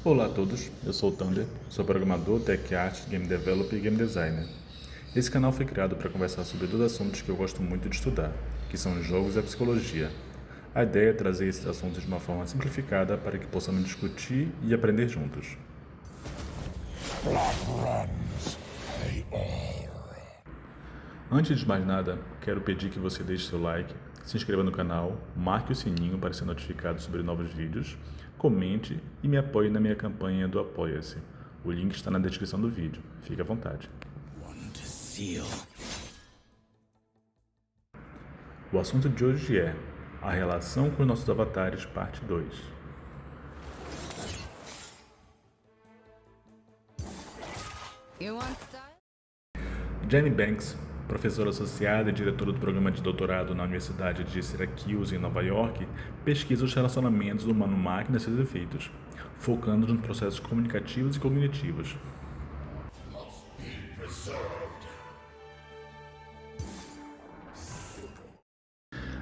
Olá a todos, eu sou o Thunder, sou programador, tech art, game developer e game designer. Esse canal foi criado para conversar sobre dois assuntos que eu gosto muito de estudar, que são os jogos e a psicologia. A ideia é trazer esses assuntos de uma forma simplificada para que possamos discutir e aprender juntos. Antes de mais nada, quero pedir que você deixe seu like, se inscreva no canal, marque o sininho para ser notificado sobre novos vídeos, comente e me apoie na minha campanha do Apoia-se. O link está na descrição do vídeo. Fique à vontade. O assunto de hoje é a relação com os nossos avatares, parte 2. Jenny Banks, professora associada e diretora do programa de doutorado na Universidade de Syracuse, em Nova York, pesquisa os relacionamentos humano-máquina e seus efeitos, focando nos processos comunicativos e cognitivos.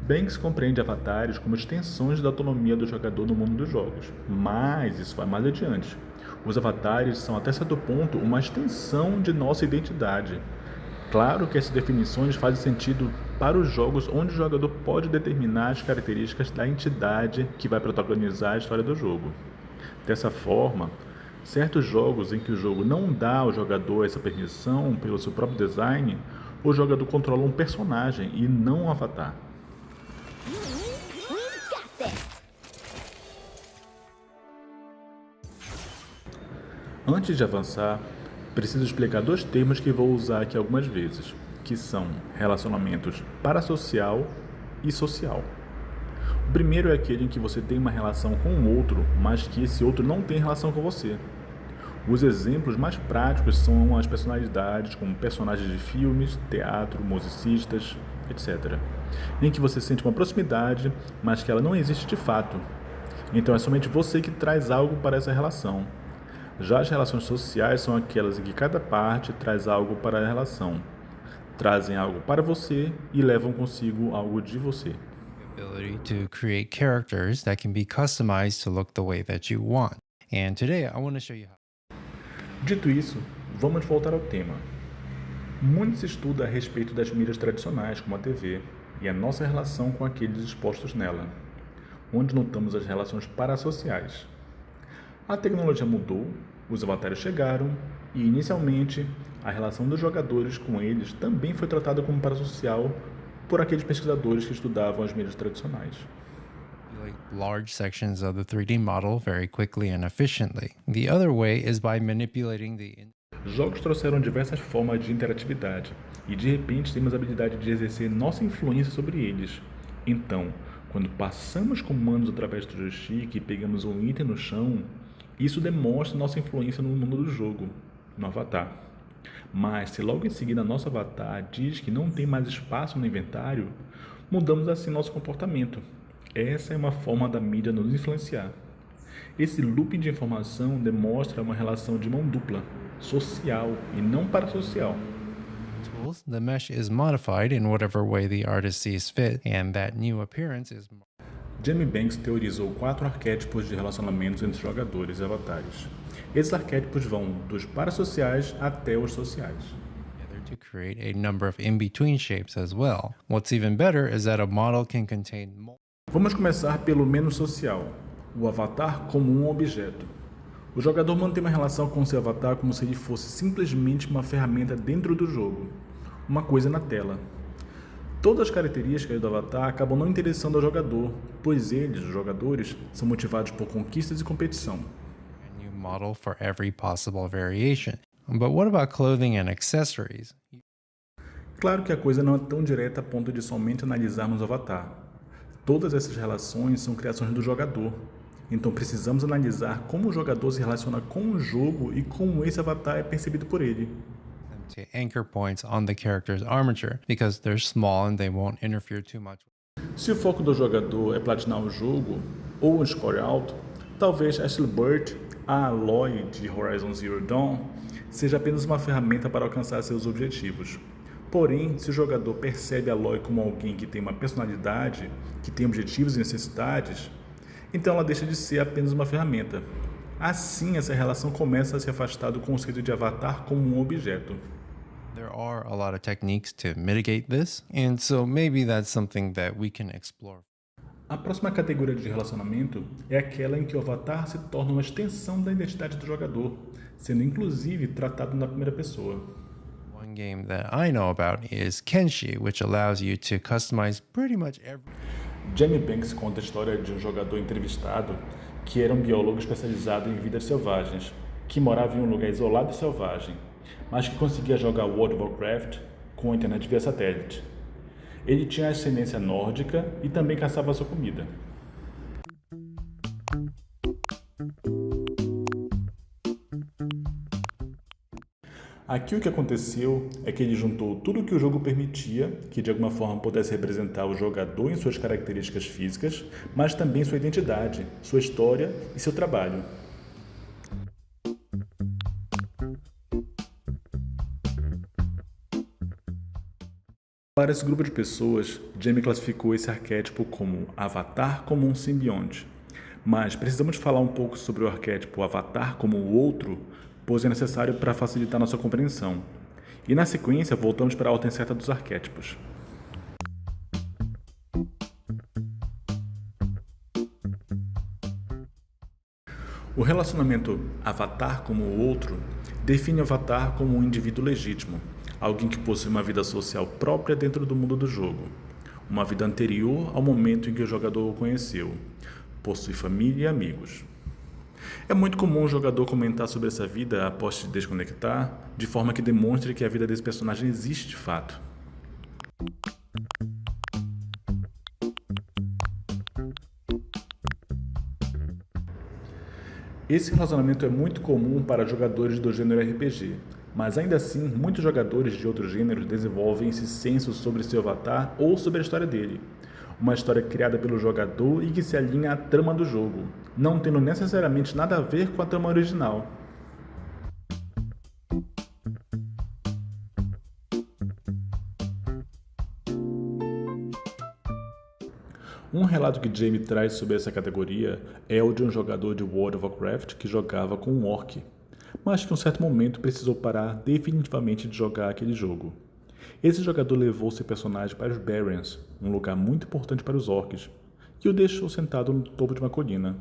Banks compreende avatares como extensões da autonomia do jogador no mundo dos jogos, mas isso vai mais adiante. Os avatares são até certo ponto uma extensão de nossa identidade. Claro que essas definições fazem sentido para os jogos onde o jogador pode determinar as características da entidade que vai protagonizar a história do jogo. Dessa forma, certos jogos em que o jogo não dá ao jogador essa permissão pelo seu próprio design, o jogador controla um personagem e não um avatar. Antes de avançar, preciso explicar dois termos que vou usar aqui algumas vezes, que são relacionamentos parasocial e social. O primeiro é aquele em que você tem uma relação com o outro, mas que esse outro não tem relação com você. Os exemplos mais práticos são as personalidades, como personagens de filmes, teatro, musicistas, etc., em que você sente uma proximidade, mas que ela não existe de fato. Então é somente você que traz algo para essa relação. Já as relações sociais são aquelas em que cada parte traz algo para a relação. Trazem algo para você e levam consigo algo de você. Ability to create characters that can be customized to look the way that you want. And today I want to show you how. Dito isso, vamos voltar ao tema. Muito se estuda a respeito das mídias tradicionais, como a TV, e a nossa relação com aqueles expostos nela, onde notamos as relações parasociais. A tecnologia mudou, os avatares chegaram e, inicialmente, a relação dos jogadores com eles também foi tratada como parasocial por aqueles pesquisadores que estudavam as mídias tradicionais. Large sections of the 3D model very quickly and efficiently. The other way is by manipulating the Jogos trouxeram diversas formas de interatividade e, de repente, temos a habilidade de exercer nossa influência sobre eles. Então, quando passamos comandos através do joystick e pegamos um item no chão, isso demonstra nossa influência no mundo do jogo, no avatar. Mas se logo em seguida nosso avatar diz que não tem mais espaço no inventário, mudamos assim nosso comportamento. Essa é uma forma da mídia nos influenciar. Esse looping de informação demonstra uma relação de mão dupla, social e não parasocial. tools. The mesh is modified in whatever way the artist sees fit, and that new appearance is Jamie Banks teorizou 4 arquétipos de relacionamentos entre jogadores e avatares. Esses arquétipos vão dos parasociais até os sociais. to create a number of in-between shapes as well. What's even better is that a model can contain Vamos começar pelo menos social, o avatar como um objeto. O jogador mantém uma relação com seu avatar como se ele fosse simplesmente uma ferramenta dentro do jogo, uma coisa na tela. Todas as características do avatar acabam não interessando ao jogador, pois eles, os jogadores, são motivados por conquistas e competição. a new model for every possible variation. But what about clothing and accessories? Claro que a coisa não é tão direta a ponto de somente analisarmos o avatar. Todas essas relações são criações do jogador. Então precisamos analisar como o jogador se relaciona com o jogo e como esse avatar é percebido por ele. To anchor points on the character's armature because they're small and they won't interfere too much. Se o foco do jogador é platinar o jogo ou um score alto, talvez Ashley Bird, a Aloy de Horizon Zero Dawn, seja apenas uma ferramenta para alcançar seus objetivos. Porém, se o jogador percebe a Aloy como alguém que tem uma personalidade, que tem objetivos e necessidades, então ela deixa de ser apenas uma ferramenta. Assim, essa relação começa a se afastar do conceito de avatar como um objeto. There are a lot of techniques to mitigate this, and so maybe that's something that we can explore. A próxima categoria de relacionamento é aquela em que o avatar se torna uma extensão da identidade do jogador, sendo inclusive tratado na primeira pessoa. One game that I know about is Kenshi, which allows you to customize pretty much every. Jamie Banks conta a história de um jogador entrevistado que era um biólogo especializado em vidas selvagens, que morava em um lugar isolado e selvagem, mas que conseguia jogar World of Warcraft com a internet via satélite. Ele tinha ascendência nórdica e também caçava sua comida. Aqui o que aconteceu é que ele juntou tudo o que o jogo permitia, que de alguma forma pudesse representar o jogador em suas características físicas, mas também sua identidade, sua história e seu trabalho. Para esse grupo de pessoas, Jamie classificou esse arquétipo como avatar como um simbionte. Mas precisamos falar um pouco sobre o arquétipo avatar como o outro, pois é necessário para facilitar nossa compreensão. E na sequência, voltamos para a ordem certa dos arquétipos. O relacionamento avatar como o outro define o avatar como um indivíduo legítimo, alguém que possui uma vida social própria dentro do mundo do jogo, uma vida anterior ao momento em que o jogador o conheceu, possui família e amigos. É muito comum o jogador comentar sobre essa vida após se desconectar, de forma que demonstre que a vida desse personagem existe de fato. Esse relacionamento é muito comum para jogadores do gênero RPG, mas ainda assim, muitos jogadores de outros gêneros desenvolvem esse senso sobre seu avatar ou sobre a história dele. Uma história criada pelo jogador e que se alinha à trama do jogo, não tendo necessariamente nada a ver com a trama original. Um relato que Jamie traz sobre essa categoria é o de um jogador de World of Warcraft que jogava com um orc, mas que em um certo momento precisou parar definitivamente de jogar aquele jogo. Esse jogador levou seu personagem para os Barrens, um lugar muito importante para os orcs, e o deixou sentado no topo de uma colina,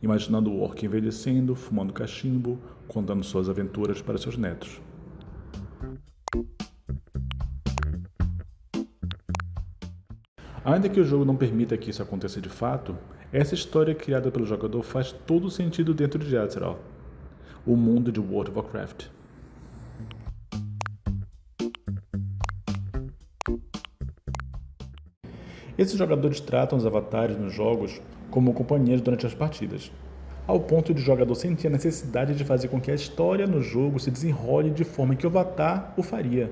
imaginando o orc envelhecendo, fumando cachimbo, contando suas aventuras para seus netos. Ainda que o jogo não permita que isso aconteça de fato, essa história criada pelo jogador faz todo o sentido dentro de Azeroth, o mundo de World of Warcraft. Esses jogadores tratam os avatares nos jogos como companheiros durante as partidas, ao ponto de o jogador sentir a necessidade de fazer com que a história no jogo se desenrole de forma que o avatar o faria.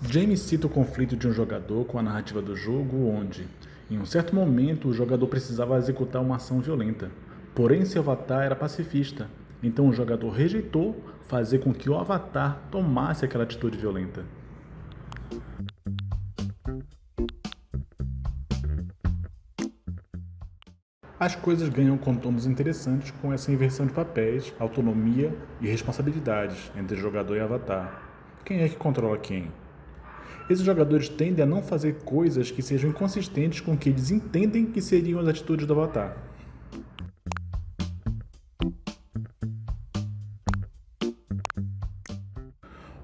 Jamie cita o conflito de um jogador com a narrativa do jogo onde, em um certo momento, o jogador precisava executar uma ação violenta, porém seu avatar era pacifista, então o jogador rejeitou fazer com que o avatar tomasse aquela atitude violenta. As coisas ganham contornos interessantes com essa inversão de papéis, autonomia e responsabilidades entre jogador e avatar. Quem é que controla quem? Esses jogadores tendem a não fazer coisas que sejam inconsistentes com o que eles entendem que seriam as atitudes do avatar.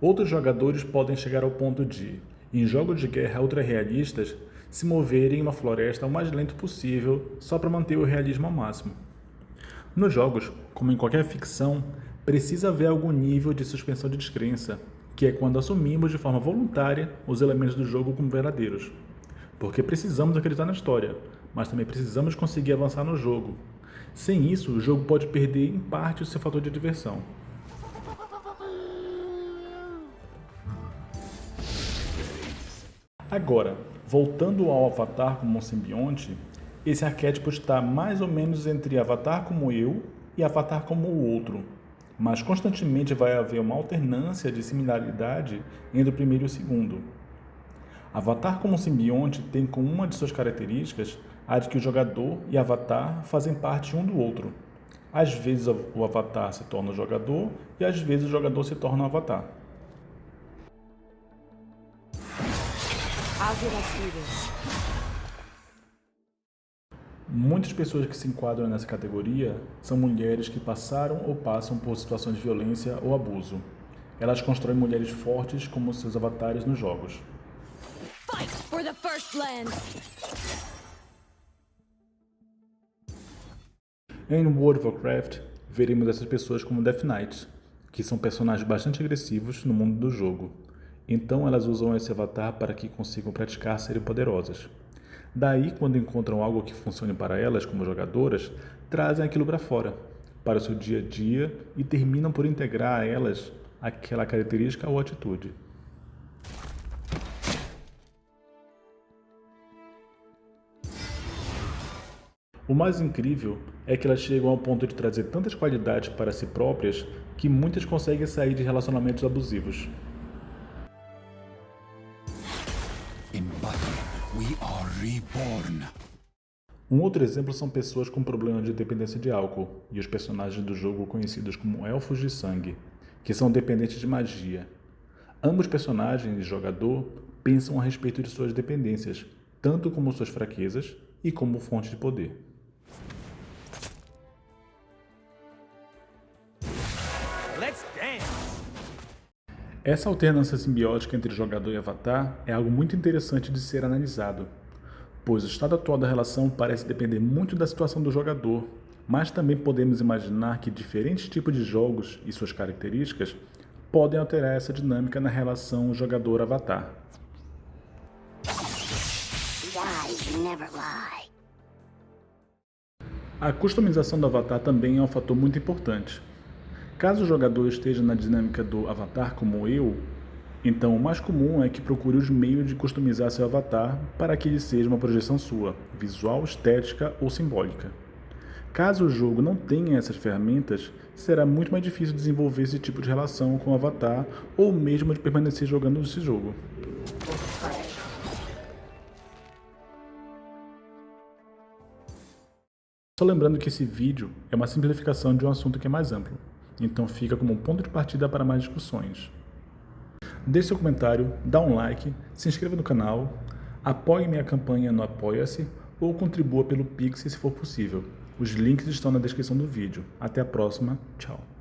Outros jogadores podem chegar ao ponto de, em jogos de guerra ultra-realistas, se moverem em uma floresta o mais lento possível só para manter o realismo ao máximo. Nos jogos, como em qualquer ficção, precisa haver algum nível de suspensão de descrença, que é quando assumimos de forma voluntária os elementos do jogo como verdadeiros. Porque precisamos acreditar na história, mas também precisamos conseguir avançar no jogo. Sem isso, o jogo pode perder em parte o seu fator de diversão. Agora, voltando ao avatar como um simbionte, esse arquétipo está mais ou menos entre avatar como eu e avatar como o outro, mas constantemente vai haver uma alternância de similaridade entre o primeiro e o segundo. Avatar como simbionte tem como uma de suas características a de que o jogador e avatar fazem parte um do outro. Às vezes o avatar se torna o jogador e às vezes o jogador se torna o avatar. Muitas pessoas que se enquadram nessa categoria são mulheres que passaram ou passam por situações de violência ou abuso. Elas constroem mulheres fortes como seus avatares nos jogos. Fight for the First Lands! Em World of Warcraft, veremos essas pessoas como Death Knights, que são personagens bastante agressivos no mundo do jogo. Então elas usam esse avatar para que consigam praticar serem poderosas. Daí, quando encontram algo que funcione para elas como jogadoras, trazem aquilo para fora, para o seu dia a dia e terminam por integrar a elas aquela característica ou atitude. O mais incrível é que elas chegam ao ponto de trazer tantas qualidades para si próprias que muitas conseguem sair de relacionamentos abusivos. In battle, we are reborn. Um outro exemplo são pessoas com problema de dependência de álcool e os personagens do jogo conhecidos como Elfos de Sangue, que são dependentes de magia. Ambos personagens e jogador pensam a respeito de suas dependências, tanto como suas fraquezas e como fonte de poder. Let's dance. Essa alternância simbiótica entre jogador e avatar é algo muito interessante de ser analisado, pois o estado atual da relação parece depender muito da situação do jogador, mas também podemos imaginar que diferentes tipos de jogos e suas características podem alterar essa dinâmica na relação jogador-avatar. A customização do avatar também é um fator muito importante. Caso o jogador esteja na dinâmica do avatar como eu, então o mais comum é que procure os meios de customizar seu avatar para que ele seja uma projeção sua, visual, estética ou simbólica. Caso o jogo não tenha essas ferramentas, será muito mais difícil desenvolver esse tipo de relação com o avatar ou mesmo de permanecer jogando esse jogo. Só lembrando que esse vídeo é uma simplificação de um assunto que é mais amplo, então fica como um ponto de partida para mais discussões. Deixe seu comentário, dá um like, se inscreva no canal, apoie minha campanha no Apoia-se ou contribua pelo Pix se for possível. Os links estão na descrição do vídeo. Até a próxima, tchau!